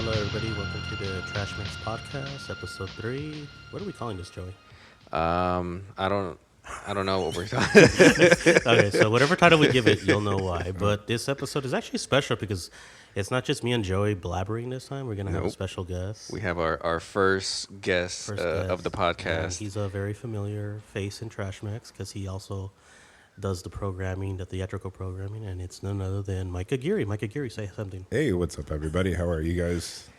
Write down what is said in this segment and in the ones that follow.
Hello, everybody. Welcome to the Trash-Mex podcast, episode 3. What are we calling this, Joey? I don't know what we're talking. Okay, so whatever title we give it, you'll know why. But this episode is actually special because it's not just me and Joey blabbering this time. We're going to have a special guest. We have our first guest, of the podcast. And he's a very familiar face in Trash-Mex because he also does the programming, the theatrical programming, and it's none other than Mike Aguirre. Mike Aguirre, say something. Hey, what's up, everybody? How are you guys?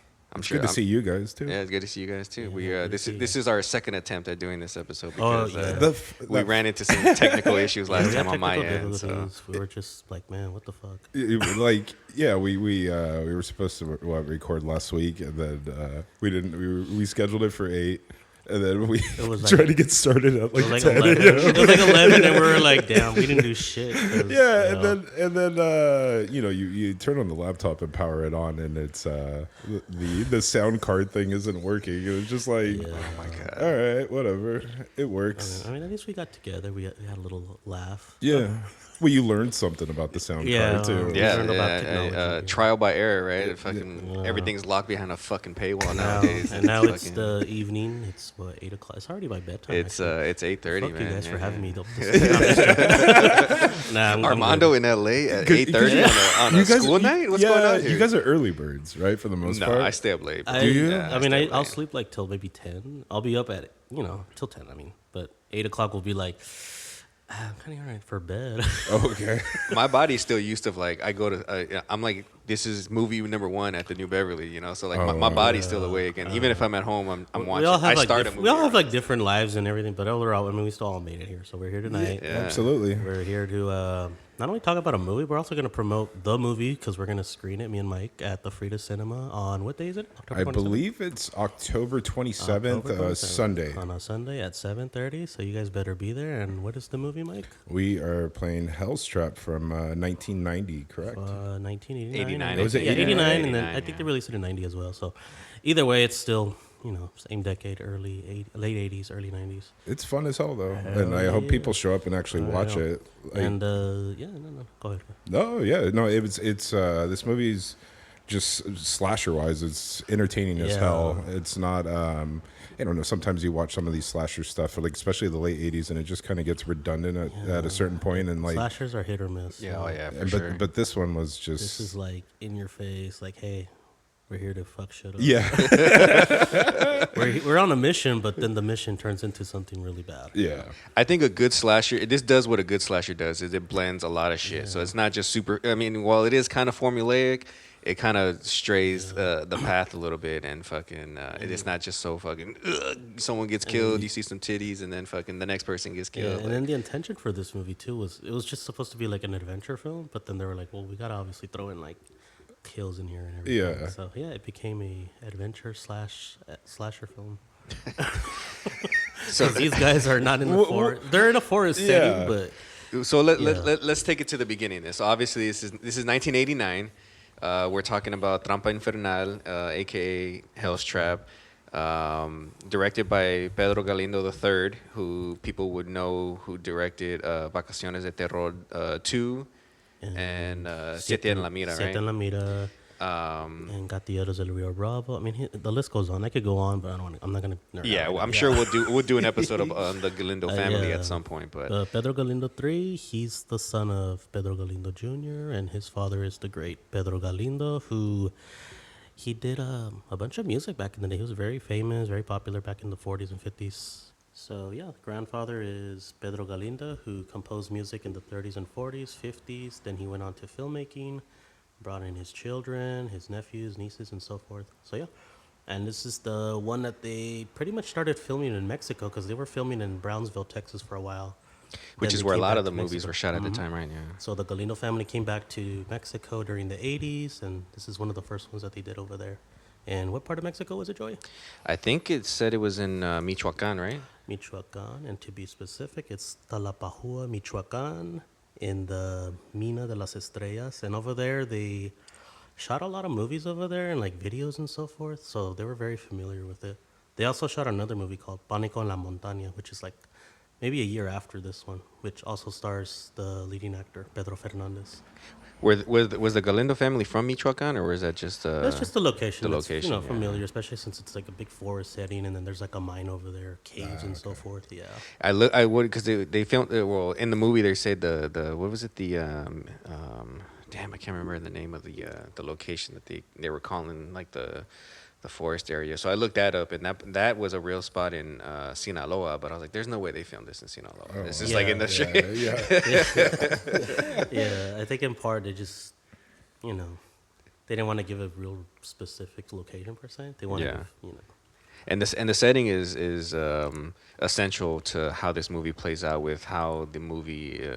Good to see you guys too. Yeah, it's good to see you guys too. Yeah, This is our second attempt at doing this episode Oh, because yeah. we ran into some technical issues last we had time on my technical end. So. difficulties. We were just like, man, what the fuck? We were supposed to record last week, and then we didn't. We scheduled it for 8, and then we tried to get started at like 10. 11. It was like 11, and we were like, damn, we didn't do shit. Yeah, and then you turn on the laptop and power it on, and it's the sound card thing isn't working. It was just like, Oh my god! all right, whatever, it works. I mean, at least we got together. We had a little laugh. Yeah. Well, you learned something about the sound card too. Yeah, learned about technology. trial by error, right? Everything's locked behind a fucking paywall nowadays. And now it's the evening. It's what, 8 o'clock. It's already my bedtime. It's 8:30, Fuck man. you guys for having me. Armando in LA at 8:30 on a school night. What's going on here? You guys are early birds, right? For the most part. No, I stay up late. Do you? Yeah, I'll sleep like till maybe 10. I'll be up at till 10. I mean, but 8 o'clock will be like, I'm kind of alright for bed. Okay. My body's still used to like I go to I'm like this is movie number 1 at the New Beverly, so like my body's still awake, and even if I'm at home, I'm watching. We all have like different lives and everything, but overall, I mean, we still all made it here, so we're here tonight. Yeah. Absolutely. We're here to not only talk about a movie, we're also going to promote the movie because we're going to screen it, me and Mike, at the Frida Cinema on what day is it? I believe it's October 27th, Sunday. On a Sunday at 7:30, so you guys better be there. And what is the movie, Mike? We are playing Hell's Trap from 1990, correct? 1989. 89. Was it 89, and then 89, I think they released it in 90 as well. So either way, it's still, same decade, late 80s, early 90s. It's fun as hell, though. And I hope people show up and actually watch it. And, no, go ahead. It's this movie's just slasher-wise, it's entertaining as hell. It's not, I don't know, sometimes you watch some of these slasher stuff, like especially the late 80s, and it just kind of gets redundant at a certain point. And like Slashers are hit or miss. Yeah, for but, sure. But this one was just... This is like in your face, like, hey, we're here to fuck shit up. Yeah. We're on a mission, but then the mission turns into something really bad. Yeah. I think a good slasher, this does what a good slasher does, is it blends a lot of shit. So it's not just super, while it is kind of formulaic, it kind of strays the path a little bit, and fucking, it's not just so fucking, someone gets killed, you see some titties, and then fucking the next person gets killed. Yeah, and then the intention for this movie, too, was it was just supposed to be like an adventure film, but then they were like, well, we got to obviously throw in like kills in here and everything. Yeah. So, it became a adventure slasher film. So these guys are not in the forest. They're in a forest setting, but... So let's take it to the beginning. So obviously this is 1989. We're talking about Trampa Infernal, aka Hell's Trap, directed by Pedro Galindo III, who people would know who directed Vacaciones de Terror 2 and Siete en la Mira, right? Siete en la Mira. And Gatillos del Rio Bravo. I mean, the list goes on. I could go on, but I'm not gonna. I'm sure we'll do an episode on the Galindo family at some point. But Pedro Galindo III, he's the son of Pedro Galindo Jr., and his father is the great Pedro Galindo, who he did a bunch of music back in the day. He was very famous, very popular back in the 40s and 50s. So the grandfather is Pedro Galindo, who composed music in the 30s and 40s, 50s. Then he went on to filmmaking. Brought in his children, his nephews, nieces, and so forth. So, and this is the one that they pretty much started filming in Mexico because they were filming in Brownsville, Texas for a while. Which is where a lot of the movies were shot at the time, right? Yeah. So the Galindo family came back to Mexico during the 80s, and this is one of the first ones that they did over there. And what part of Mexico was it, Joey? I think it said it was in Michoacan, right? Michoacan, and to be specific, it's Talapajua, Michoacan, in the Mina de las Estrellas. And over there, they shot a lot of movies over there and like videos and so forth. So they were very familiar with it. They also shot another movie called Pánico en la Montaña, which is like maybe a year after this one, which also stars the leading actor, Pedro Fernandez. Was the Galindo family from Michoacan, or was that just That's just the location. the That's, location, yeah. familiar, especially since it's like a big forest setting, and then there's like a mine over there, caves and so forth. Yeah. I would because they filmed well in the movie. They said the what was it damn, I can't remember the name of the location that they were calling like the forest area. So I looked that up, and that was a real spot in Sinaloa. But I was like, there's no way they filmed this in Sinaloa. Oh, It's just like in the Yeah, I think in part they just, they didn't want to give a real specific location per se. They wanted, And the setting is essential to how this movie plays out with how the movie,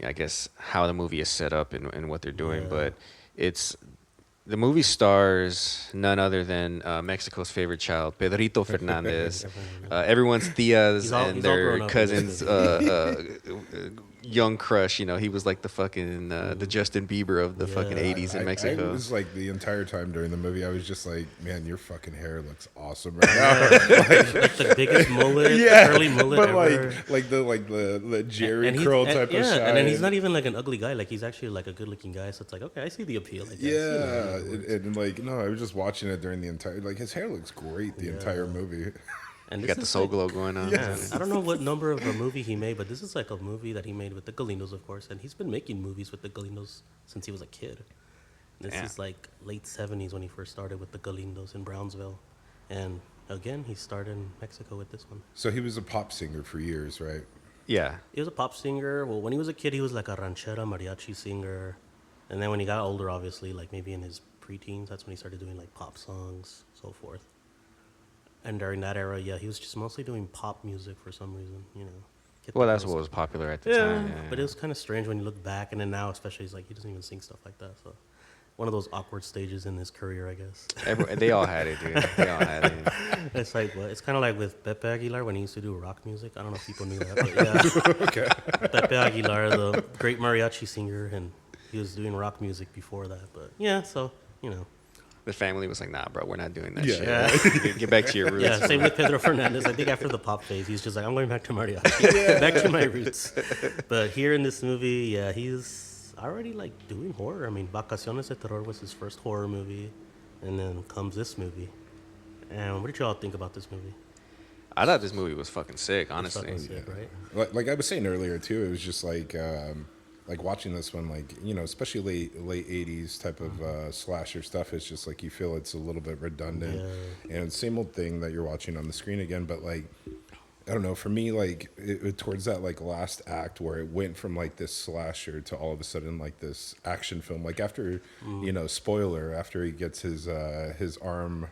I guess how the movie is set up and what they're doing. But the movie stars none other than Mexico's favorite child, Pedrito Fernandez. Everyone's tias and their cousins' young crush. He was like the fucking the Justin Bieber of the fucking 80s in Mexico. I was like the entire time during the movie, I was just like, man, your fucking hair looks awesome right now. like the biggest mullet, curly mullet but ever. like the Jerry curl type of shine. And then he's not even like an ugly guy. Like he's actually like a good-looking guy. So it's like, okay, I see the appeal. I guess, and like no, I was just watching it during the entire. Like his hair looks great the entire movie. And you got the soul glow going on. Yeah. I don't know what number of a movie he made, but this is like a movie that he made with the Galindos, of course. And he's been making movies with the Galindos since he was a kid. This is like late 70s when he first started with the Galindos in Brownsville. And again, he started in Mexico with this one. So he was a pop singer for years, right? Yeah. He was a pop singer. Well, when he was a kid, he was like a ranchera mariachi singer. And then when he got older, obviously, like maybe in his preteens, that's when he started doing like pop songs, so forth. And during that era, he was just mostly doing pop music for some reason, Well, that's what was popular at the time. Yeah, but it was kind of strange when you look back, and then now, especially, he's like, he doesn't even sing stuff like that. So, one of those awkward stages in his career, I guess. They all had it, dude. They all had it. It's like, it's kind of like with Pepe Aguilar when he used to do rock music. I don't know if people knew that, but yeah. Okay. Pepe Aguilar, the great mariachi singer, and he was doing rock music before that. But yeah, so, The family was like, nah, bro, we're not doing that Yeah. shit. Get back to your roots. Yeah, same with Pedro Fernandez. I think after the pop phase, he's just like, I'm going back to mariachi. Back to my roots. But here in this movie, he's already like doing horror. I mean, Vacaciones de Terror was his first horror movie. And then comes this movie. And what did y'all think about this movie? I thought this movie was fucking sick, honestly. It's fucking sick, right? Like I was saying earlier too, it was just like watching this one, like, especially late 80s type of slasher stuff. It's just like you feel it's a little bit redundant, and same old thing that you're watching on the screen again. But like, I don't know, for me, like it towards that like last act where it went from like this slasher to all of a sudden like this action film. Like after spoiler, after he gets his arm.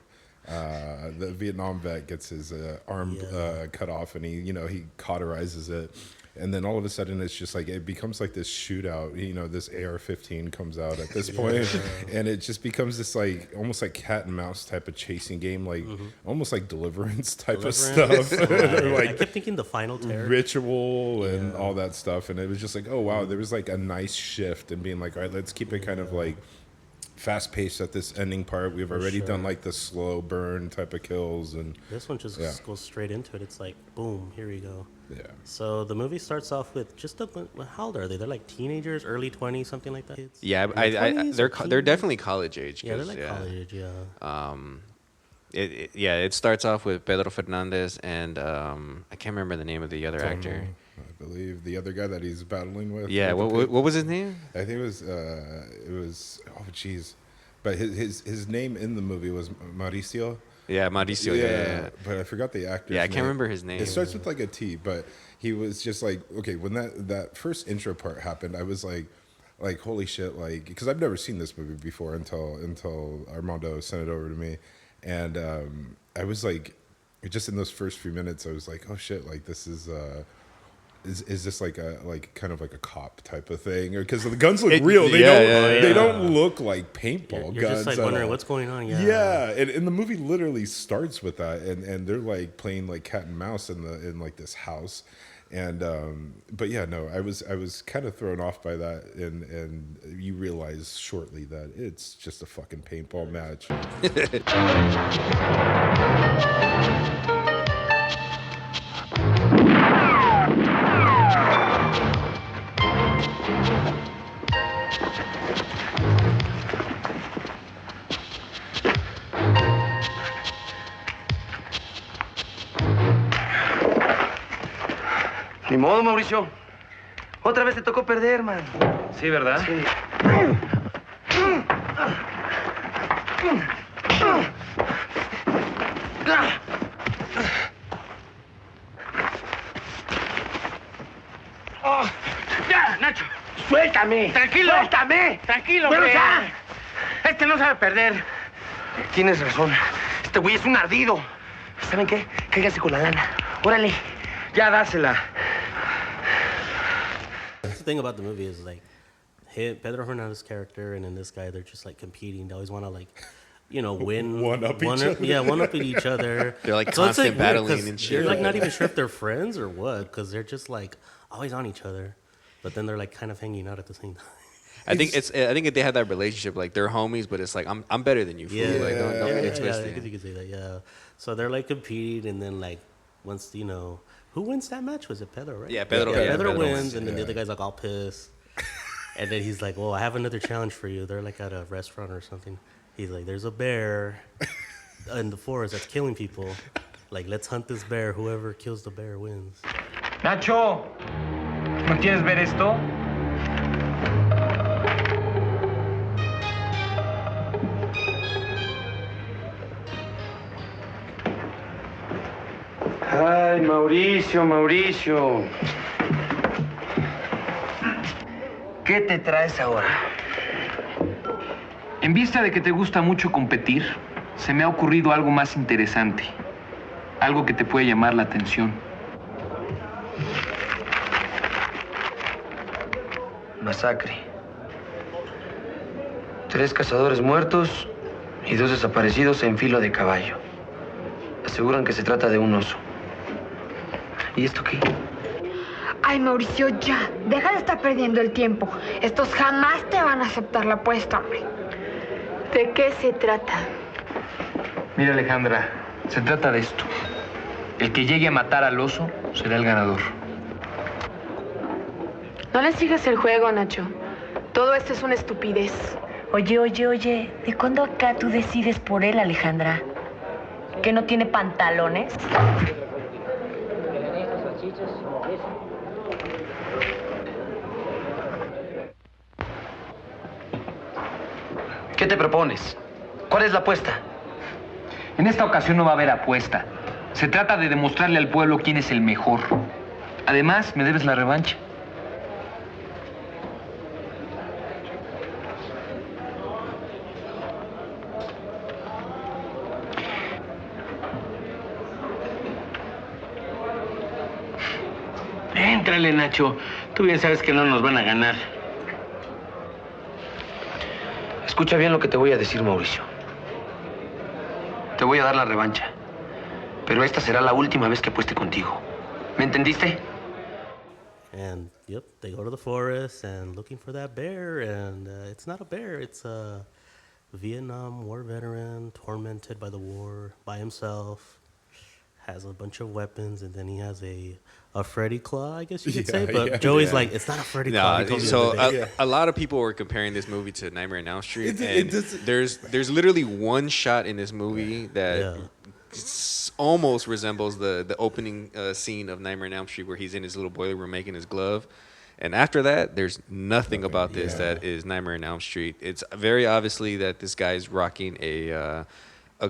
The Vietnam vet gets his arm cut off, and he cauterizes it. And then all of a sudden, it's just like it becomes like this shootout. This AR-15 comes out at this point, and it just becomes this like almost like cat and mouse type of chasing game, like almost like Deliverance type of stuff. Like, I kept thinking the Final Terror Ritual and all that stuff, and it was just like, oh wow, there was like a nice shift and being like, all right, let's keep it kind of like fast paced at this ending part. We've already done like the slow burn type of kills, and this one just goes straight into it. It's like, boom, here we go. Yeah. So the movie starts off with just how old are they? They're like teenagers, early 20s, something like that. Kids? Yeah, they're definitely college age. Yeah, they're like college age. Yeah. It starts off with Pedro Fernandez and I can't remember the name of the other actor. I believe the other guy that he's battling with. Yeah, what was his name? I think it was oh jeez, but his name in the movie was Mauricio. Yeah, Mauricio. Yeah. But I forgot the actor's I can't remember his name. It starts with like a T, but he was just like, okay, when that first intro part happened, I was like holy shit, like, because I've never seen this movie before until Armando sent it over to me, and I was like, just in those first few minutes, I was like, oh shit, like this is this like kind of like a cop type of thing? Because the guns look real. They don't look like paintball You're guns. just like wondering what's going on. Yeah, and the movie literally starts with that, and they're like playing like cat and mouse in like this house, and but yeah, no, I was kind of thrown off by that, and you realize shortly that it's just a fucking paintball match. Ni modo, Mauricio. Otra vez te tocó perder, man. Sí, ¿verdad? Sí. ¡Ya, Nacho! ¡Suéltame! ¡Tranquilo! ¡Suéltame! ¡Tranquilo, ¡Bueno, hombre! ya! Este no sabe perder. Tienes razón. Este güey es un ardido. ¿Saben qué? Cáigase con la lana. Órale. Ya dásela. That's the thing about the movie is like Pedro Hernandez's character and then this guy, they're just like competing. They always want to like, you know, win. One up each other. Yeah, one up at each other. They're like So it's, constant weird battling 'cause and shit. You're like not even sure if they're friends or what, because they're just like always on each other, but then they're like kind of hanging out at the same time. I think they have that relationship like they're homies, but it's like I'm better than you. Fool. Like don't get it I twisted. guess you could say that. Yeah. So they're like competing, and then like once you know who wins that match, was it Pedro, right? Yeah, Pedro. Yeah, Yeah, Pedro Pedro wins, and then the other guy's like all pissed. And then he's like, "Well, I have another challenge for you." They're like at a restaurant or something. He's like, "There's a bear in the forest that's killing people. Like, let's hunt this bear. Whoever kills the bear wins." Nacho, ¿no quieres ver esto? Ay, Mauricio, Mauricio. ¿Qué te traes ahora? En vista de que te gusta mucho competir, se me ha ocurrido algo más interesante. Algo que te puede llamar la atención. Masacre. 3 cazadores muertos y 2 desaparecidos en filo de caballo. Aseguran que se trata de un oso. ¿Y esto qué? Ay, Mauricio, ya. Deja de estar perdiendo el tiempo. Estos jamás te van a aceptar la apuesta, hombre. ¿De qué se trata? Mira, Alejandra, se trata de esto. El que llegue a matar al oso será el ganador. No le sigas el juego, Nacho. Todo esto es una estupidez. Oye, ¿de cuándo acá tú decides por él, Alejandra? ¿Que no tiene pantalones? ¿Qué te propones? ¿Cuál es la apuesta? En esta ocasión no va a haber apuesta. Se trata de demostrarle al pueblo quién es el mejor. Además, me debes la revancha. Éntrale, Nacho. Tú bien sabes que no nos van a ganar. Escucha bien lo que te voy a decir, Mauricio. Te voy a dar la revancha. Pero esta será la última vez que apueste contigo. ¿Me entendiste? And yep, they go to the forest and looking for that bear, and it's not a bear. It's a Vietnam War veteran, tormented by the war, by himself. Has a bunch of weapons, and then he has a Freddy claw, I guess you could say. But Joey's like, it's not a Freddy claw. He No, told me so the other day. a lot of people were comparing this movie to Nightmare on Elm Street, It and does- there's literally one shot in this movie that Yeah. almost resembles the opening scene of Nightmare on Elm Street, where he's in his little boiler room making his glove. And after that, there's nothing about this that is Nightmare on Elm Street. It's very obviously that this guy's rocking a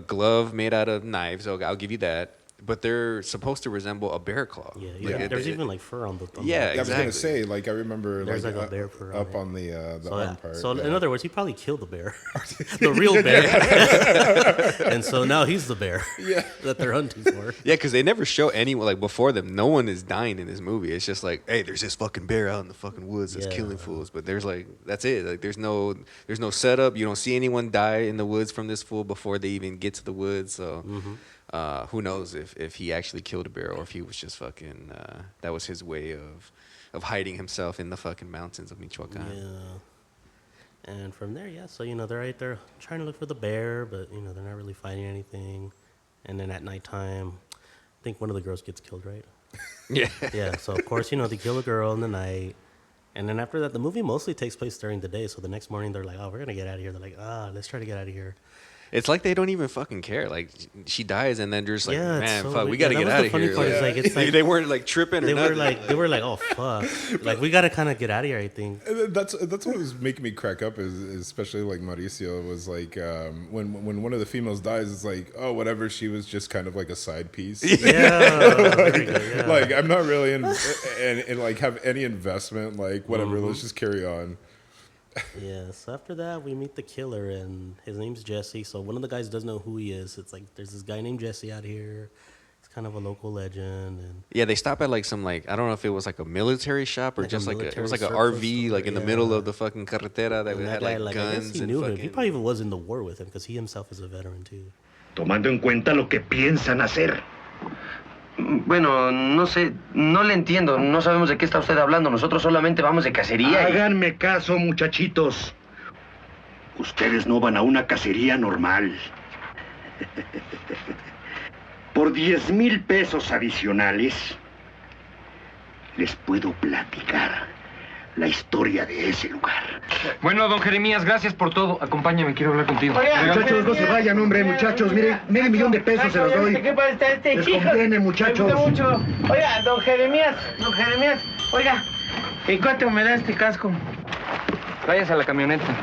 glove made out of knives. So I'll give you that. But they're supposed to resemble a bear claw. Yeah, there's even like fur on the thumb. Yeah, I was exactly. gonna say, like, I remember There's like, like a bear fur up on on the So, arm part. so yeah. in other words, he probably killed the bear, the real bear, and so now he's the bear that they're hunting for. Yeah, because they never show anyone, like, before them, no one is dying in this movie. It's just like, hey, there's this fucking bear out in the fucking woods that's Yeah. killing fools. But there's, like, that's it. Like, there's no setup. You don't see anyone die in the woods from this fool before they even get to the woods. So who knows if he actually killed a bear or if he was just fucking, that was his way of hiding himself in the fucking mountains of Michoacan. Yeah. And from there, so they're right there trying to look for the bear, but they're not really finding anything. And then at nighttime, I think one of the girls gets killed, right? Yeah. Yeah. So of course, they kill a girl in the night, and then after that, the movie mostly takes place during the day. So the next morning, they're like, "Oh, we're gonna get out of here." They're like, "Ah, let's try to get out of here." It's like they don't even fucking care. Like she dies, and then they're just like, Yeah, it's man, so fuck, we weird. gotta Yeah, get that out was of the funny here. part is, like, it's like- they weren't like tripping or They nothing. were like, oh fuck, like we gotta kind of get out of here. I think. And that's what was making me crack up is especially like Mauricio was like when one of the females dies, it's like, oh, whatever, she was just kind of like a side piece. Yeah, Like I'm not really in like have any investment, like whatever, let's just carry on. Yeah, so after that, we meet the killer, and his name's Jesse. So one of the guys doesn't know who he is. It's like, there's this guy named Jesse out here. He's kind of a local legend. And Yeah, they stop at like some like I don't know if it was like a military shop or Like a just like it military was like an surplus RV store, like in the yeah. middle of the fucking carretera that and had that guy, like I guess guns he and knew him. fucking. He probably even was in the war with him, because he himself is a veteran, too. Tomando en cuenta lo que piensan hacer. Bueno, no sé, no le entiendo. No sabemos de qué está usted hablando. Nosotros solamente vamos de cacería. Háganme caso, muchachitos. Ustedes no van a una cacería normal. Por 10,000 pesos adicionales, les puedo platicar la historia de ese lugar. Bueno, don Jeremías, gracias por todo. Acompáñame, quiero hablar contigo. Muchachos, no se vayan, hombre, muchachos. Miren, $500,000 se los doy. ¿Qué pasa este? Les Hijo, conviene, me muchachos. gusta mucho. Oiga, don Jeremías, oiga, ¿y cuánto me da este casco? Váyase a la camioneta.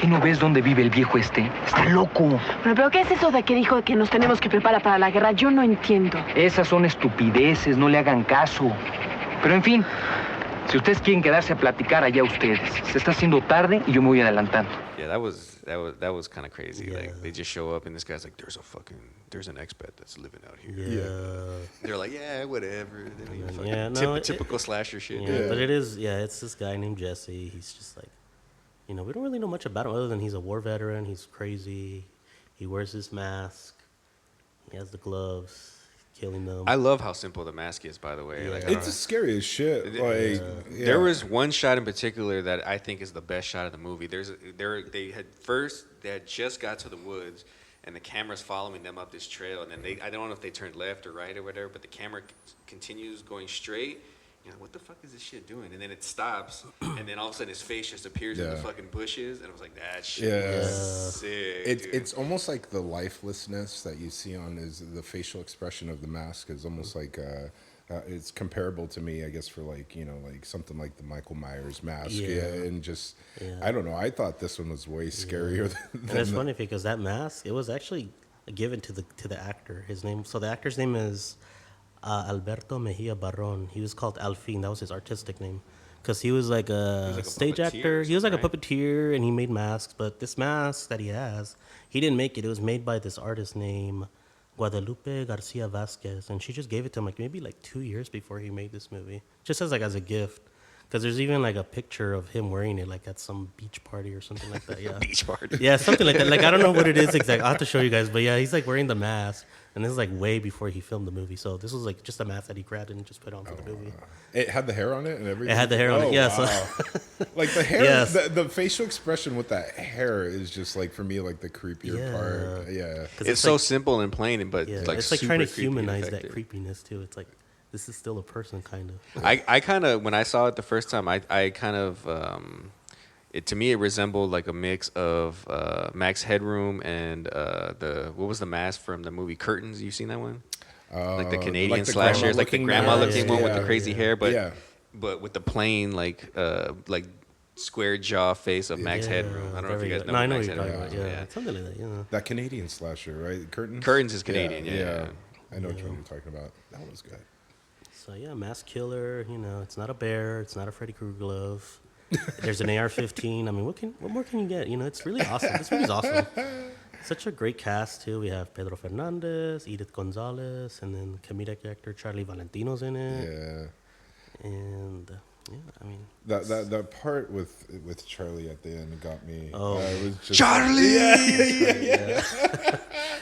¿Qué no ves dónde vive el viejo este? Está loco. Bueno, pero ¿qué es eso de que dijo que nos tenemos que preparar para la guerra? Yo no entiendo. Esas son estupideces, no le hagan caso. Pero en fin, si ustedes quieren quedarse a platicar, allá ustedes. Se está haciendo tarde y yo me voy adelantando. Yeah, that was kind of crazy. Yeah. Like they just show up and this guy's like, there's an expat that's living out here. Yeah. They're like, yeah, whatever. They don't even fucking- Yeah, no, typical slasher shit. Yeah, but it is, it's this guy named Jesse. He's just like, we don't really know much about him other than he's a war veteran. He's crazy. He wears his mask. He has the gloves, killing them. I love how simple the mask is, by the way. Yeah. Like, I don't It's just scary as shit. Like There was one shot in particular that I think is the best shot of the movie. They had just got to the woods, and the camera's following them up this trail, and then I don't know if they turned left or right or whatever, but the camera continues going straight. You know, what the fuck is this shit doing? And then it stops, and then all of a sudden his face just appears in the fucking bushes, and I was like, that shit is sick. Dude. It's almost like the lifelessness that you see on the facial expression of the mask is almost like it's comparable to me, I guess, for like like something like the Michael Myers mask. And just I don't know. I thought this one was way scarier than and it's funny because that mask, it was actually given to the actor. His name, so the actor's name is Alberto Mejia Barron. He was called Alfin. That was his artistic name. Because he was like a stage actor. He was like a puppeteer, and he made masks. But this mask that he has, he didn't make it. It was made by this artist named Guadalupe Garcia Vasquez. And she just gave it to him maybe 2 years before he made this movie. Just as a gift. Because there's even a picture of him wearing it at some beach party or something like that. Yeah. Beach party. Yeah, something like that. I don't know what it is exactly. I'll have to show you guys. But yeah, he's wearing the mask. And this is way before he filmed the movie. So this was just a mask that he grabbed and just put on for the movie. It had the hair on it and everything? It had the hair on it, yeah. Wow. So like the hair, Yes. the facial expression with that hair is just for me, the creepier part. Yeah. It's so simple and plain, but it's super trying to creepy and humanize that effective. creepiness too. It's this is still a person, kind of. I kind of, when I saw it the first time, I kind of, to me, it resembled a mix of Max Headroom and what was the mask from the movie Curtains? You seen that one? Like the Canadian slashers, the grandma-looking one with the crazy hair, but with the plain square jaw face of Max Headroom. I don't know if you guys know what Max Headroom is. Yeah, something like that. That Canadian slasher, right? Curtains? Curtains is Canadian, yeah. I know what you're talking about. That one was good. So yeah, mask killer. It's not a bear. It's not a Freddy Krueger glove. There's an AR-15. I mean, what more can you get? It's really awesome. This movie's awesome. Such a great cast too. We have Pedro Fernandez, Edith Gonzalez, and then comedic actor Charlie Valentino's in it. Yeah. And I mean that part with Charlie at the end got me. Oh, it was just Charlie! Yeah.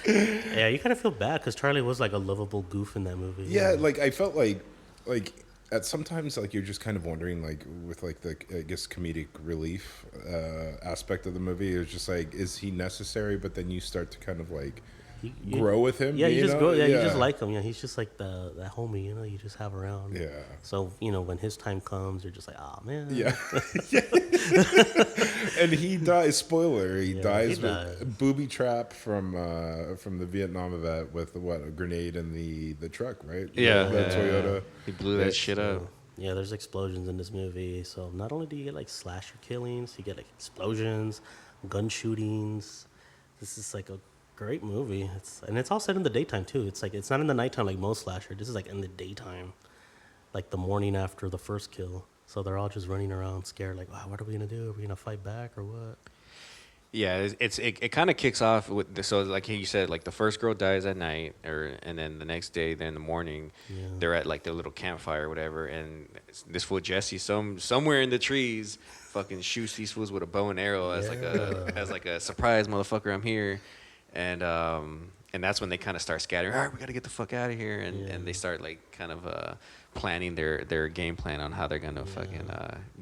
Yeah, you kind of feel bad because Charlie was a lovable goof in that movie. Yeah, I felt like at sometimes you're just kind of wondering with the I guess comedic relief aspect of the movie, it's just is he necessary? But then you start to kind of grow with him. Yeah, you just know? grow. Yeah, you just like him. Yeah, he's just like that homie. You just have around. Yeah. So when his time comes, you're just like, oh man. Yeah. And he dies. Spoiler: he dies with booby trap from the Vietnam vet with a grenade in the truck, right? Yeah, the Toyota. He blew that shit up. Yeah, there's explosions in this movie. So not only do you get like slasher killings, you get like explosions, gun shootings. This is like a great movie. It's all set in the daytime too. It's not in the nighttime like most slasher. This is like in the daytime, like the morning after the first kill. So they're all just running around scared, like, wow, what are we gonna do? Are we gonna fight back or what? Yeah, it kind of kicks off with so like you said, like the first girl dies at night, and then the next day, then in the morning, they're at like their little campfire or whatever, and this fool Jesse somewhere in the trees fucking shoots these fools with a bow and arrow as like a surprise, motherfucker, I'm here, and that's when they kind of start scattering. All right, we got to get the fuck out of here, and they start like kind of planning their game plan on how they're gonna fucking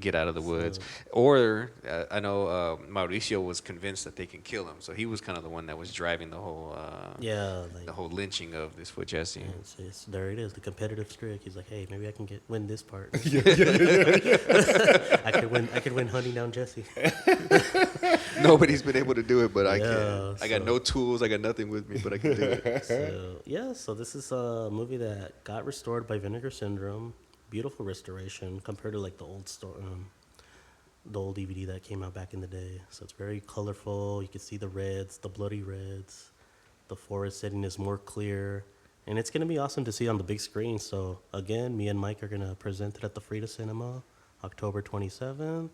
get out of the woods. Or I know Mauricio was convinced that they can kill him, so he was kind of the one that was driving the whole the whole lynching of this foot Jesse. Yeah, there it is, the competitive streak. He's like, hey, maybe I can win this part. I could win hunting down Jesse. Nobody's been able to do it, but I can. I got no tools. I got nothing with me, but I can do it. So this is a movie that got restored by Vinegar Syndrome. Beautiful restoration compared to like the old DVD that came out back in the day. So it's very colorful. You can see the reds, the bloody reds. The forest setting is more clear, and it's gonna be awesome to see on the big screen. So again, me and Mike are gonna present it at the Frida Cinema, October 27th,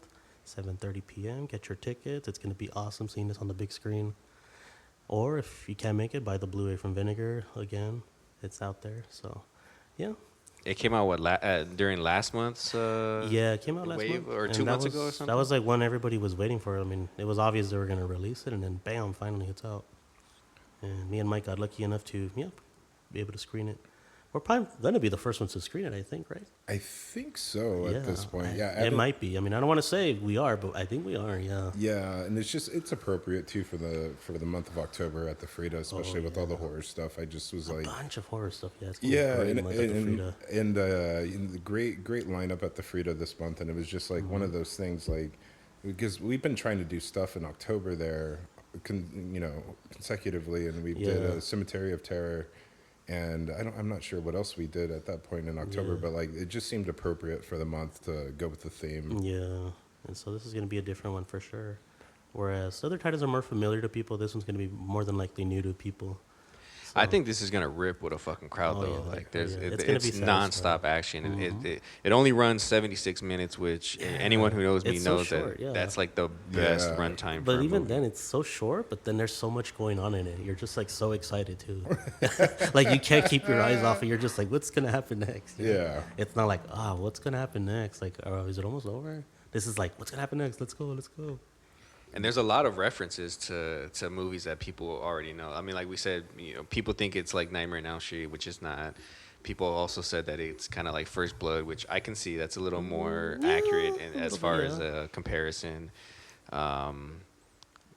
7:30 p.m. Get your tickets. It's gonna be awesome seeing this on the big screen. Or if you can't make it, buy the Blu-ray from Vinegar. Again, it's out there. So, yeah. It came out during last month's it came out last month or 2 months ago or something. That was like when everybody was waiting for it. I mean, it was obvious they were gonna release it, and then bam, finally it's out. And me and Mike got lucky enough to be able to screen it. We're probably gonna be the first ones to screen it, I think, right? I think so at this point. It might be. I mean, I don't want to say we are, but I think we are. Yeah. Yeah, and it's appropriate too for the month of October at the Frida, especially with all the horror stuff. I just was like a bunch of horror stuff. Yeah. It's and the great lineup at the Frida this month, and it was just like one of those things, like because we've been trying to do stuff in October there, consecutively, and we did a Cemetery of Terror. And I'm not sure what else we did at that point in October, but like it just seemed appropriate for the month to go with the theme. Yeah, and so this is going to be a different one for sure. Whereas other titles are more familiar to people, this one's going to be more than likely new to people. So, I think this is gonna rip with a fucking crowd though. Like it's nonstop action. It only runs 76 minutes, which anyone who knows me knows that's like the best runtime. But even then, it's so short. But then there's so much going on in it. You're just like so excited too. Like you can't keep your eyes off it. You're just like, what's gonna happen next? Yeah. It's not like what's gonna happen next? Like, is it almost over? This is like, what's gonna happen next? Let's go. And there's a lot of references to movies that people already know. I mean, like we said, people think it's like Nightmare on Elm Street, which is not. People also said that it's kind of like First Blood, which I can see that's a little more accurate as far as a comparison.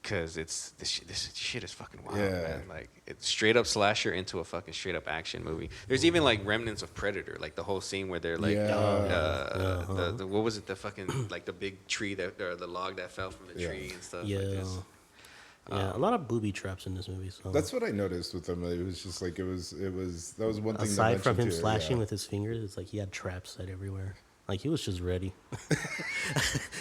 Because this shit is fucking wild, man. Like it's straight up slasher into a fucking straight up action movie. There's even like remnants of Predator, like the whole scene where they're like, the what was it? The fucking like the big tree or the log that fell from the tree and stuff. Yeah. Like this. A lot of booby traps in this movie. So that's what I noticed with them. It was just like it was that was one thing. Aside from him slashing with his fingers, it's like he had traps set everywhere. Like he was just ready.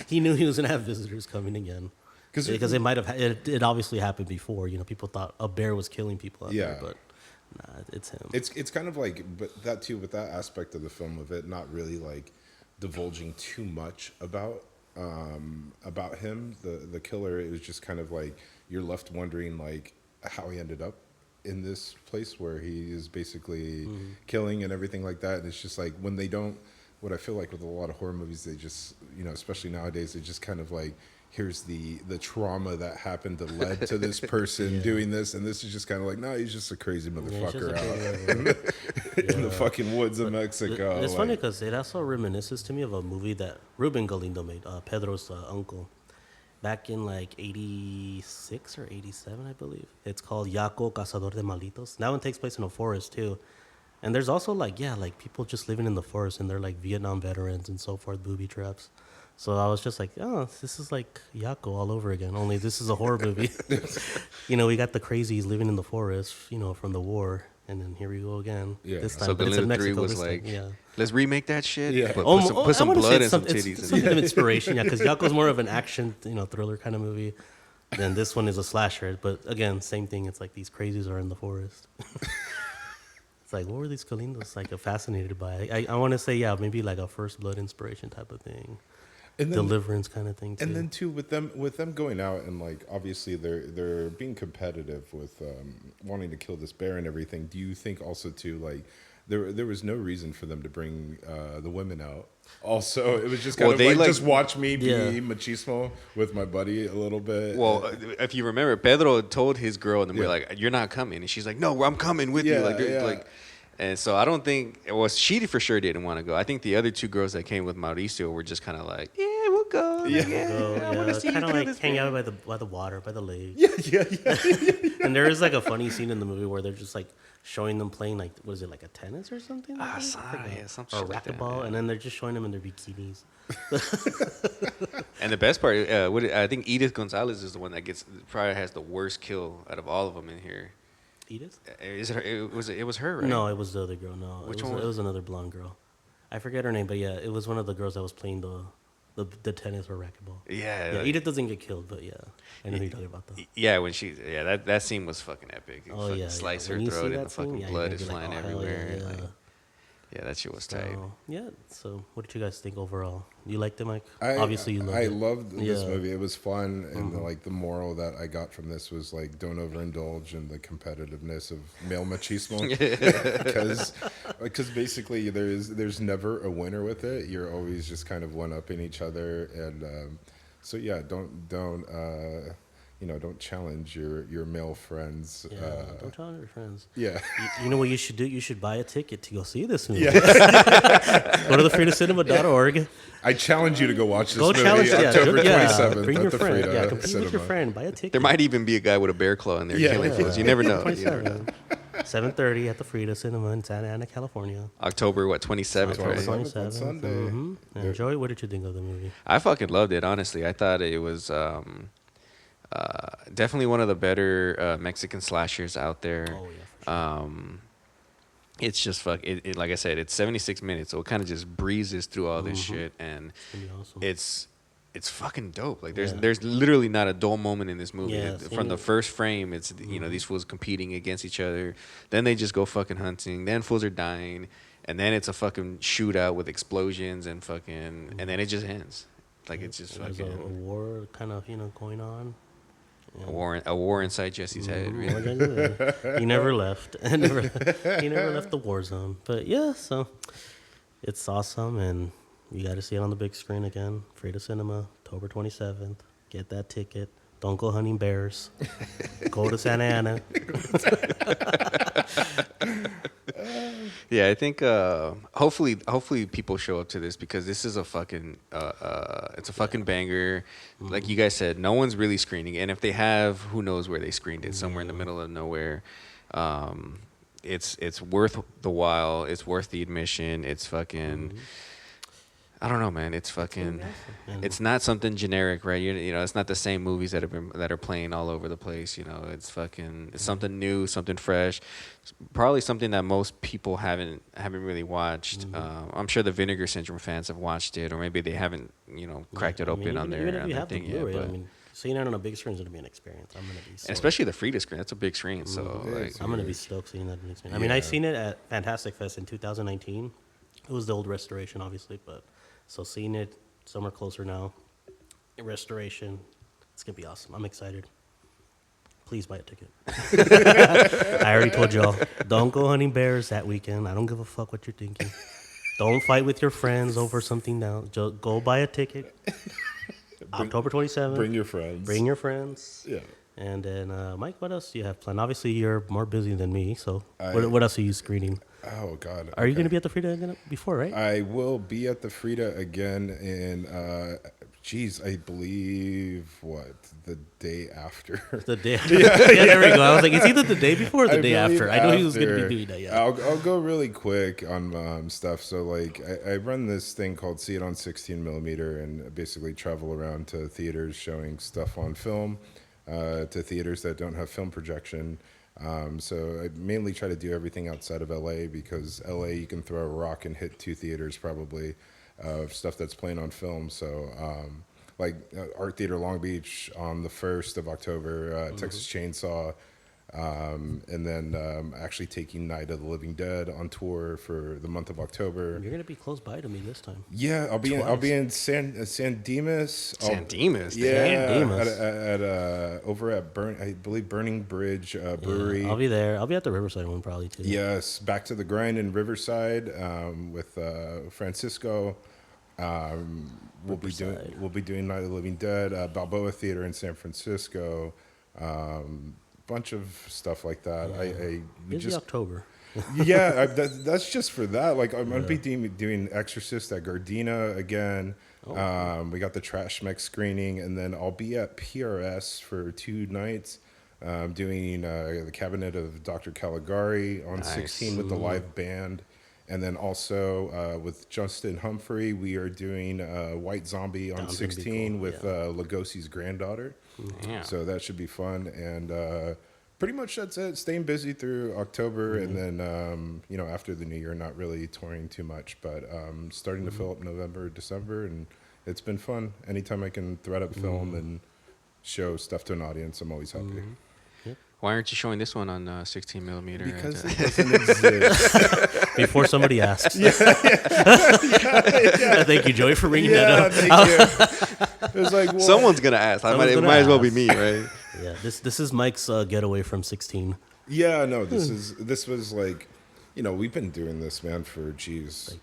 He knew he was gonna have visitors coming again. Because it might have it obviously happened before. People thought a bear was killing people out there, but nah, it's him. It's kind of like, but that too, with that aspect of the film of it not really like divulging too much about him, the killer. It was just kind of like you're left wondering like how he ended up in this place where he is basically killing and everything like that. And it's just like when they don't, what I feel like with a lot of horror movies, they just, especially nowadays, they just kind of like, here's the trauma that happened that led to this person doing this, and this is just kind of like, no, he's just a crazy motherfucker out in the fucking woods of Mexico. It's funny because it also reminisces to me of a movie that Ruben Galindo made, Pedro's uncle. back in like 86 or 87, I believe. It's called Yaco Cazador de Malitos. That one takes place in a forest too. And there's also like people just living in the forest, and they're like Vietnam veterans and so forth, booby traps. So I was just like, oh, this is like Yaco all over again. Only this is a horror movie. We got the crazies living in the forest, from the war. And then here we go again. Yeah. This time, So but it's in Galindo 3 Mexico was this like, time. let's remake that shit. Yeah. But Oh, put some I wanna say blood and it's some it's titties in something it. of inspiration, yeah, because Yako's more of an action, thriller kind of movie. Then this one is a slasher. But again, same thing. It's like these crazies are in the forest. It's like, what were these Galindos like fascinated by? I want to say, maybe like a First Blood inspiration type of thing. And then, Deliverance kind of thing too. And then too with them going out and like obviously they're being competitive with wanting to kill this bear and everything. Do you think also too like there was no reason for them to bring the women out? Also, it was just kind of like just watch me be machismo with my buddy a little bit. Well, if you remember, Pedro told his girl, and then we're like, "You're not coming," and she's like, "No, I'm coming with you." Like. And so I don't think she for sure didn't want to go. I think the other two girls that came with Mauricio were just kind of like, yeah, we'll go. I want to see you kind of kill like this hang bear. out by the water, by the lake. Yeah. And there is like a funny scene in the movie where they're just like showing them playing like, what is it, like a tennis or something? Or or something a like that, racquetball, and then they're just showing them in their bikinis. And the best part, I think Edith Gonzalez is the one that probably has the worst kill out of all of them in here. Edith? Is it her? It was her, right? No, it was the other girl. No, Which it was, one? It was another blonde girl. I forget her name, but yeah, it was one of the girls that was playing the tennis or racquetball. Yeah. Edith doesn't get killed, but yeah, I know who you're talking about though. Yeah, when that scene was fucking epic. Slice her When you throat see and that the fucking scene, blood you're is gonna be flying like, oh, hell everywhere. Yeah, that shit was tight. So what did you guys think overall? You liked it, Mike? Obviously, you loved it. I loved this Yeah. movie. It was fun, and like the moral that I got from this was like don't overindulge in the competitiveness of male machismo, because basically there's never a winner with it. You're always just kind of one upping each other, and so yeah, don't challenge your male friends. Yeah, don't challenge your friends. Yeah. You know what you should do? You should buy a ticket to go see this movie. Go to the FridaCinema.org. I challenge you to go watch this Go movie challenge, October 27th Bring at your the friend. Frida Yeah, compete Cinema. with your friend. Buy a ticket. There might even be a guy with a bear claw in there killing folks. You never know. 7:30 at the Frida Cinema in Santa Ana, California. October 27th, right? 27th. Sunday. And Joey, what did you think of the movie? I fucking loved it, honestly. I thought it was definitely one of the better Mexican slashers out there. Oh, yeah, for sure. It's just it like I said, it's 76 minutes, so it kind of just breezes through all this shit, and It's gonna be awesome. it's fucking dope. Like there's literally not a dull moment in this movie. Yeah, From the first frame, it's these fools competing against each other. Then they just go fucking hunting. Then fools are dying, and then it's a fucking shootout with explosions and fucking, and then it just ends. Like it's just There's fucking a war kind of going on. a war inside Jesse's head. Really. He never left. He never left the war zone. But yeah, so it's awesome, and you got to see it on the big screen again. Frida Cinema, October 27th. Get that ticket. Don't go hunting bears. Go to Santa Ana. Yeah, I think hopefully people show up to this, because this is a fucking it's a fucking banger. Like you guys said, no one's really screening, and if they have, who knows where they screened it? Somewhere in the middle of nowhere. It's worth the while. It's worth the admission. It's fucking. I don't know, man. It's fucking. It's not something generic, right? It's not the same movies that are playing all over the place. It's fucking. It's something new, something fresh. It's probably something that most people haven't really watched. I'm sure the Vinegar Syndrome fans have watched it, or maybe they haven't, cracked it open on their thing yet. But seeing it on a big screen is gonna be an experience. I'm gonna be. And especially the Frida screen. That's a big screen. So I'm gonna be stoked seeing that on the big screen. I mean, I've seen it at Fantastic Fest in 2019. It was the old restoration, obviously, but. So seeing it somewhere closer now, in restoration, it's going to be awesome. I'm excited. Please buy a ticket. I already told y'all, don't go hunting bears that weekend. I don't give a fuck what you're thinking. Don't fight with your friends over something now. Just go buy a ticket. October 27th. Bring your friends. Bring your friends. Yeah. And then, Mike, what else do you have planned? Obviously, you're more busy than me, so what else are you screening? Oh, God. Are you going to be at the Frida again before, right? I will be at the Frida again in Geez, I believe the day after. The day after. Yeah, there we go. I was like, it's either the day before or the day after. I know he was going to be doing that. Yeah. I'll go really quick on stuff. So like, I run this thing called See It on 16 millimeter, and basically travel around to theaters showing stuff on film, to theaters that don't have film projection. So I mainly try to do everything outside of LA, because LA you can throw a rock and hit 2 theaters probably of stuff that's playing on film. So Art Theater Long Beach on the 1st of October, Texas Chainsaw, and then actually taking Night of the Living Dead on tour for the month of October. You're gonna be close by to me this time. Yeah, I'll be in San Dimas. San Dimas, Over at I believe Burning Bridge Brewery. I'll be there. I'll be at the Riverside one probably too. Yes, Back to the Grind in Riverside with Francisco. We'll be doing Night of the Living Dead, Balboa Theater in San Francisco. Bunch of stuff like that. Busy October. That's just for that. Like I'm gonna be doing Exorcist at Gardena again. We got the Trash-Mex screening, and then I'll be at PRS for 2 nights, doing the Cabinet of Dr. Caligari on 16 with the live band. And then also with Justin Humphrey, we are doing White Zombie on 16 with Lugosi's granddaughter. Yeah. So that should be fun. And pretty much that's it. Staying busy through October. And then, after the new year, not really touring too much. But starting to fill up November, December. And it's been fun. Anytime I can thread up film and show stuff to an audience, I'm always happy. Why aren't you showing this one on 16 millimeter? Because it doesn't exist. Before somebody asks. Thank you, Joey, for bringing that up. Thank you. It was like, someone's gonna ask. It might as well be me, right? Yeah. This is Mike's getaway from 16. Yeah. No. This was like, we've been doing this, man, for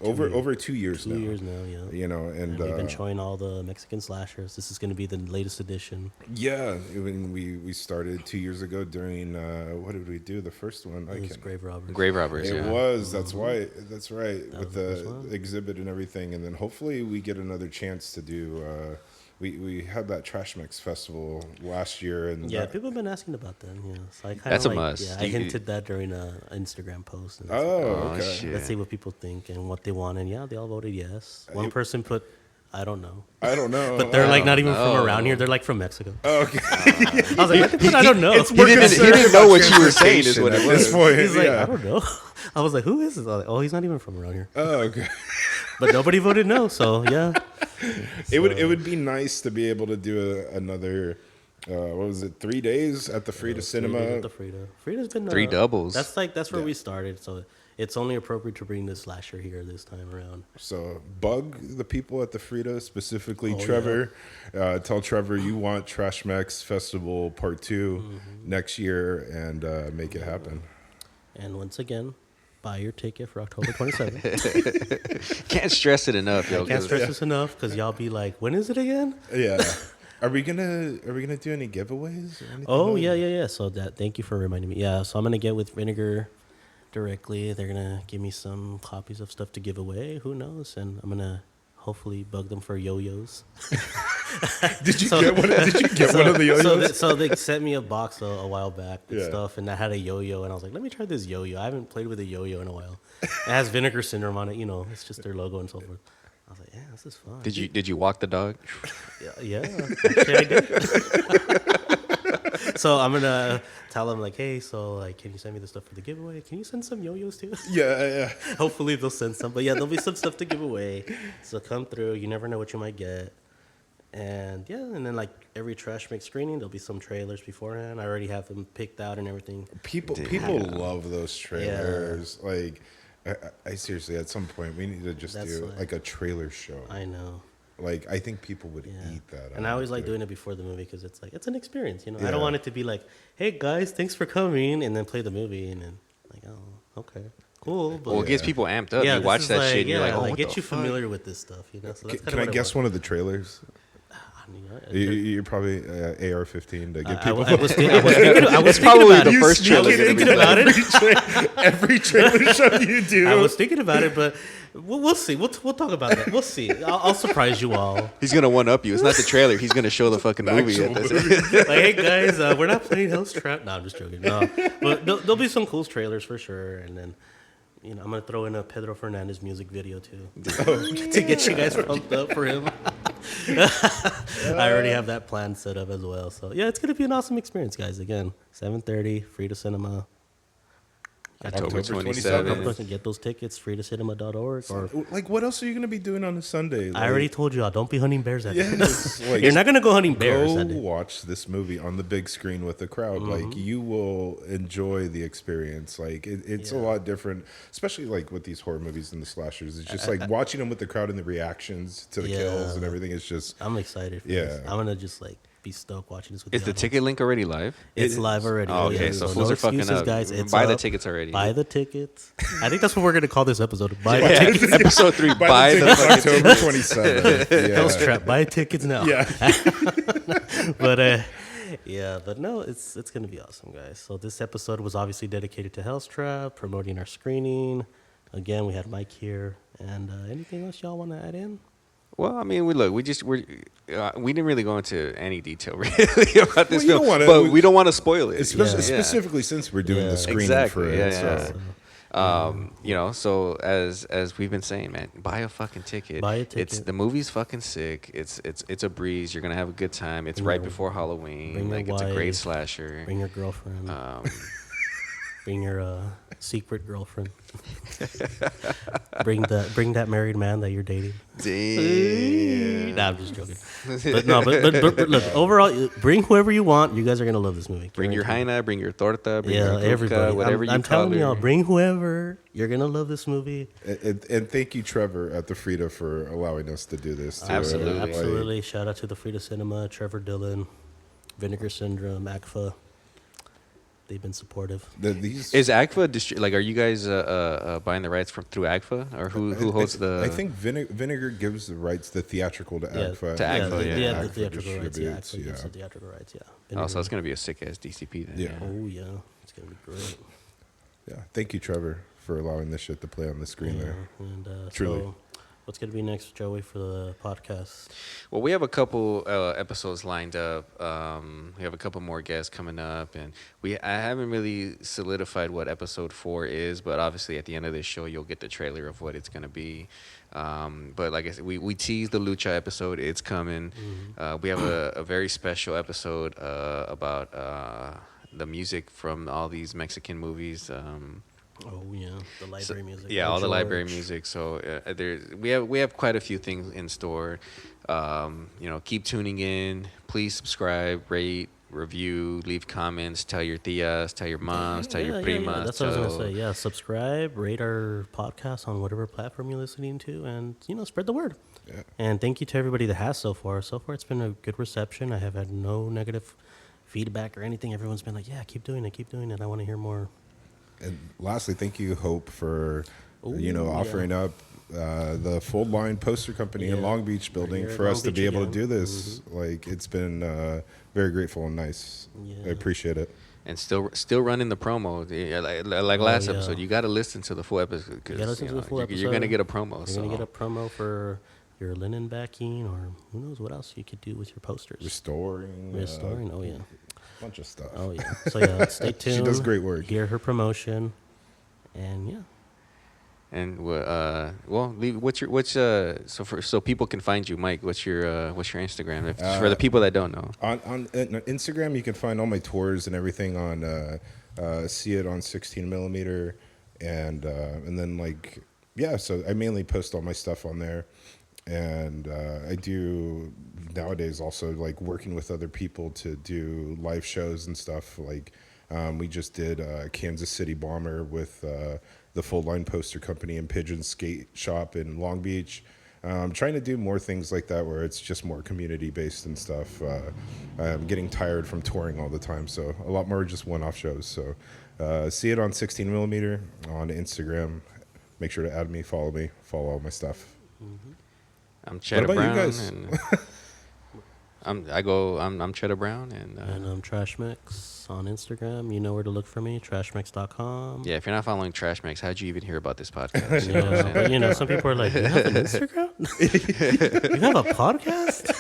over 2 years now. 2 years now, yeah. And we've been showing all the Mexican slashers. This is going to be the latest edition. Yeah, when we started 2 years ago during what did we do? The first one, it was Grave Robbers. Grave Robbers. It was. That's why. That's right. With the exhibit and everything, and then hopefully we get another chance to do. We had that Trash-Mex festival last year, and people have been asking about that. Yeah, so that's a must. Yeah, I hinted that during an Instagram post. And okay. Shit. Let's see what people think and what they want, and they all voted yes. One person put, I don't know, but they're not even from around here. They're like from Mexico. Oh, okay. I was like, I don't know. He didn't know what you were saying. Is what it was. He's like, I don't know. I was like, who is this? Like, he's not even from around here. Oh, okay. But nobody voted no, so yeah. It would be nice to be able to do another. What was it? 3 days at the Frida Cinema. 3 days at the Frida. Frida's been 3 doubles. That's where we started. So it's only appropriate to bring the slasher here this time around. So bug the people at the Frida, specifically Trevor. Yeah. Tell Trevor you want Trash-Mex Festival Part 2 next year, and make it happen. And once again, buy your ticket for October 27th. Can't stress it enough, yo. Can't stress this enough, because y'all be like, when is it again? Yeah. Are we gonna do any giveaways? Or anything? Oh yeah. So thank you for reminding me. Yeah. So I'm gonna get with Vinegar directly. They're gonna give me some copies of stuff to give away. Who knows? And I'm gonna hopefully bug them for yo-yos. Did you get one of the yo-yos? So they sent me a box a while back with stuff, and I had a yo-yo, and I was like, let me try this yo-yo. I haven't played with a yo-yo in a while. It has Vinegar Syndrome on it. It's just their logo and so forth. I was like, yeah, this is fun. Did you walk the dog? Yeah, actually I did. So I'm gonna tell them like, hey, can you send me the stuff for the giveaway? Can you send some yo-yos too? Yeah. Hopefully they'll send some, but there'll be some stuff to give away. So come through. You never know what you might get. And and then like every Trash-Mex screening, there'll be some trailers beforehand. I already have them picked out and everything. People love those trailers. Yeah. Like, I seriously, at some point, we need to just do like a trailer show. I know. Like, I think people would eat that. And I always like doing it before the movie, because it's like, it's an experience, I don't want it to be like, hey guys, thanks for coming, and then play the movie, and then like, oh, okay, cool. But it gets people amped up. You watch that shit, and you're like, oh, what get the you fuck? familiar with this stuff, So that's can I guess one of the trailers? You're probably AR-15 to get people. I was thinking about the first trailer. Every trailer show you do. I was thinking about it, but we'll see. We'll talk about that. We'll see. I'll surprise you all. He's gonna one up you. It's not the trailer. He's gonna show the fucking movie. Like, hey guys, we're not playing Hell's Trap. No, I'm just joking. No, but there'll be some cool trailers for sure, and then. I'm gonna throw in a Pedro Fernandez music video too to get you guys pumped up for him. I already have that plan set up as well. So yeah, it's gonna be an awesome experience, guys. Again, 7:30, Frida Cinema. October 27th. Get those tickets, fridacinema.org. Or like, what else are you gonna be doing on a Sunday? I already told you all, don't be hunting bears that day. Like, you're not gonna go hunting bears. Go that day. watch this movie on the big screen with the crowd. Like, you will enjoy the experience. Like, it's a lot different, especially like with these horror movies and the slashers. It's just like watching them with the crowd and the reactions to the kills and everything. It's just I'm excited. For this. I'm gonna just like. Be stoked watching this with Is the ticket link already live? It's live already. Oh, okay, so fools are fucking up. Guys. Buy the tickets already. Buy the tickets. I think that's what we're going to call this episode. Buy the tickets. Episode 3, buy the tickets. October 27th. Hell's Trap. Buy tickets now. Yeah. But no, it's going to be awesome, guys. So this episode was obviously dedicated to Hell's Trap, promoting our screening. Again, we had Mike here. And anything else y'all want to add in? Well, I mean, we didn't really go into any detail really about this film, we don't want to spoil it, specifically since we're doing the screening for it. So as we've been saying, man, buy a fucking ticket. Buy a ticket. The movie's fucking sick. It's a breeze. You're gonna have a good time. It's right before Halloween. Like, it's a great slasher. Bring your girlfriend. Bring your secret girlfriend. Bring that married man that you're dating. Damn. Nah, I'm just joking. But look, overall, bring whoever you want. You guys are gonna love this movie. Bring your jaina, bring your torta, bring your cuca, everybody. whatever I'm call telling y'all, bring whoever. You're gonna love this movie. And thank you, Trevor, at the Frida, for allowing us to do this. Too. Absolutely. Shout out to the Frida Cinema, Trevor Dillon, Vinegar Syndrome, ACFA. They've been supportive. Is AGFA are you guys buying the rights through AGFA, or who holds the? I think Vinegar gives the rights, the theatrical to AGFA. To AGFA, the theatrical rights. Yeah, AGFA gives the theatrical rights. Yeah. Vinegar. So that's gonna be a sick ass DCP then. Yeah. Oh yeah, it's gonna be great. Yeah. Thank you, Trevor, for allowing this shit to play on the screen there. And truly. So what's going to be next, Joey, for the podcast? Well, we have a couple episodes lined up. We have a couple more guests coming up, and I haven't really solidified what episode 4 is, but obviously at the end of this show, you'll get the trailer of what it's going to be. But like I said, we teased the Lucha episode. It's coming. We have a very special episode about the music from all these Mexican movies. Oh yeah, the library music. Yeah, all the library music. So we have quite a few things in store. Keep tuning in. Please subscribe, rate, review, leave comments. Tell your tias, tell your moms, tell your primas. Yeah. That's what I was gonna say. Yeah, subscribe, rate our podcast on whatever platform you're listening to, and spread the word. Yeah. And thank you to everybody that has so far. So far, it's been a good reception. I have had no negative feedback or anything. Everyone's been like, "Yeah, keep doing it. I want to hear more." And lastly, thank you, Hope, for offering up the Fold Line Poster Company in Long Beach building for us to be able to do this. Like, it's been very grateful and nice. I appreciate it. And still running the promo. Like last episode, you got to listen to the full episode because you're going to get a promo. You're going to get a promo for your linen backing, or who knows what else you could do with your posters. Restoring. Oh, yeah. Bunch of stuff. Oh yeah. So yeah, stay tuned. She does great work. Hear her promotion, and yeah. And so people can find you, Mike. What's your Instagram for the people that don't know? On Instagram, you can find all my tours and everything on see it on 16mm, and then So I mainly post all my stuff on there. And I do nowadays also like working with other people to do live shows and stuff. Like we just did Kansas City Bomber with the Fold Line Poster Company and Pigeon Skate Shop in Long Beach. I'm trying to do more things like that where it's just more community based and stuff. I'm getting tired from touring all the time, so a lot more just one-off shows. So see it on 16mm on Instagram. Make sure to add me, follow all my stuff. I'm Cheddar Brown. What about you guys? I'm Cheddar Brown, and I'm Trash-Mex on Instagram. You know where to look for me, trashmex.com. yeah, if you're not following Trash-Mex, how'd you even hear about this podcast? Yeah, but some people are like, you have an Instagram? You have a podcast?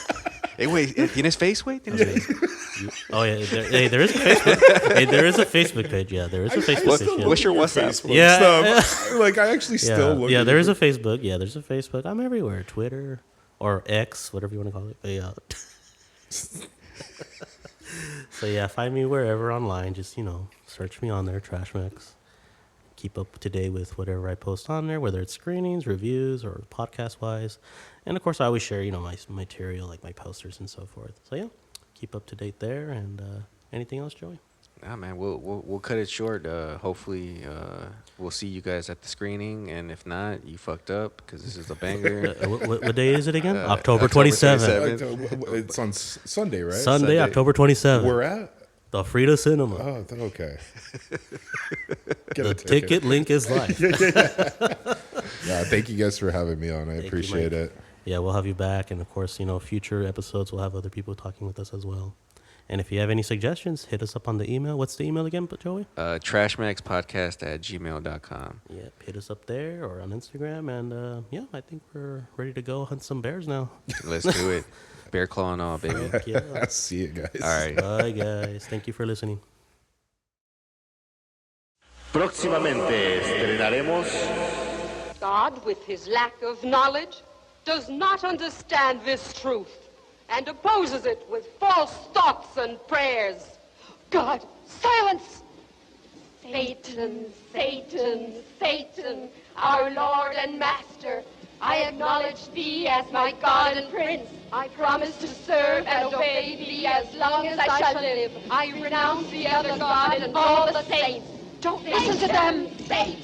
Hey, wait, ¿tienes face, wait? Oh, yeah, there is a Facebook. Hey, there is a Facebook page. Yeah, there is a Facebook page. What's your WhatsApp? Yeah. Like, I actually still look yeah, at there it. is a Facebook. Yeah, there's a Facebook. I'm everywhere. Twitter or X, whatever you want to call it. But yeah. So yeah, find me wherever online. Just, search me on there, Trash-Mex. Keep up to date with whatever I post on there, whether it's screenings, reviews, or podcast-wise. And, of course, I always share, my material, like my posters and so forth. So, yeah, keep up to date there. And anything else, Joey? Nah, man, we'll cut it short. Hopefully, we'll see you guys at the screening. And if not, you fucked up because this is a banger. What day is it again? October 27th. It's on Sunday, right? Sunday, October 27th. We're at? The Frida Cinema. Oh, okay. The ticket link is live. Yeah, thank you guys for having me on. I appreciate it. Yeah, we'll have you back. And, of course, future episodes, we'll have other people talking with us as well. And if you have any suggestions, hit us up on the email. What's the email again, Joey? Trashmexpodcast@gmail.com. Yeah, hit us up there or on Instagram. And, I think we're ready to go hunt some bears now. Let's do it. Bear claw and all, baby. Yeah. See you guys. All right. Bye, guys. Thank you for listening. Próximamente estrenaremos. God, with his lack of knowledge, does not understand this truth and opposes it with false thoughts and prayers. God, silence! Satan, Satan, Satan, our Lord and Master, I acknowledge thee as my God and Prince. I promise to serve and obey thee as long as I shall live. I renounce the other God and all the saints. Don't listen to them.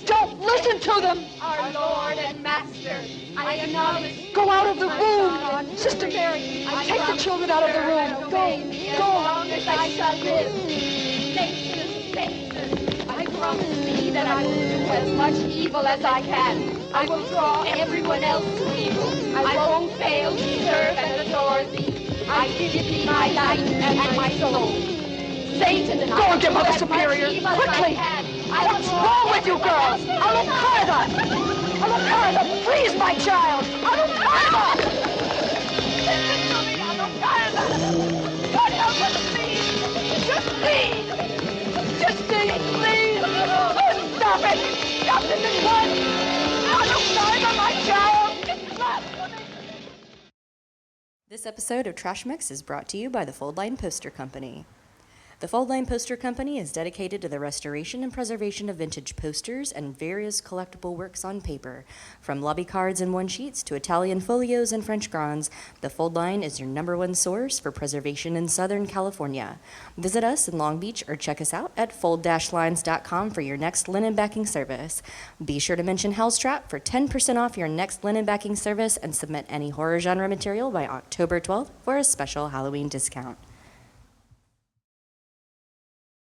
Don't listen to them. Our Lord and Master, I acknowledge. Go out of the room, Sister Mary. Take the children out of the room. Go. As long as I shall live. Satan, Satan, I promise thee that I will do as much evil as I can. I will draw everyone else to evil. I won't fail to serve and adore thee. I give thee my life and my soul. Satan, go and get Mother Superior, quickly! What's wrong with you girls? Alucarda! Alucarda, please, my child! Alucarda! Listen to me, Alucarda! God help us, please! Just please! Please! Stop it! Stop this at once! Alucarda, my child! This episode of Trash-Mex is brought to you by the Fold Line Poster Company. The Fold Line Poster Company is dedicated to the restoration and preservation of vintage posters and various collectible works on paper. From lobby cards and one-sheets to Italian folios and French grands, the Fold Line is your #1 source for preservation in Southern California. Visit us in Long Beach or check us out at fold-lines.com for your next linen backing service. Be sure to mention Hell's Trap for 10% off your next linen backing service and submit any horror genre material by October 12th for a special Halloween discount.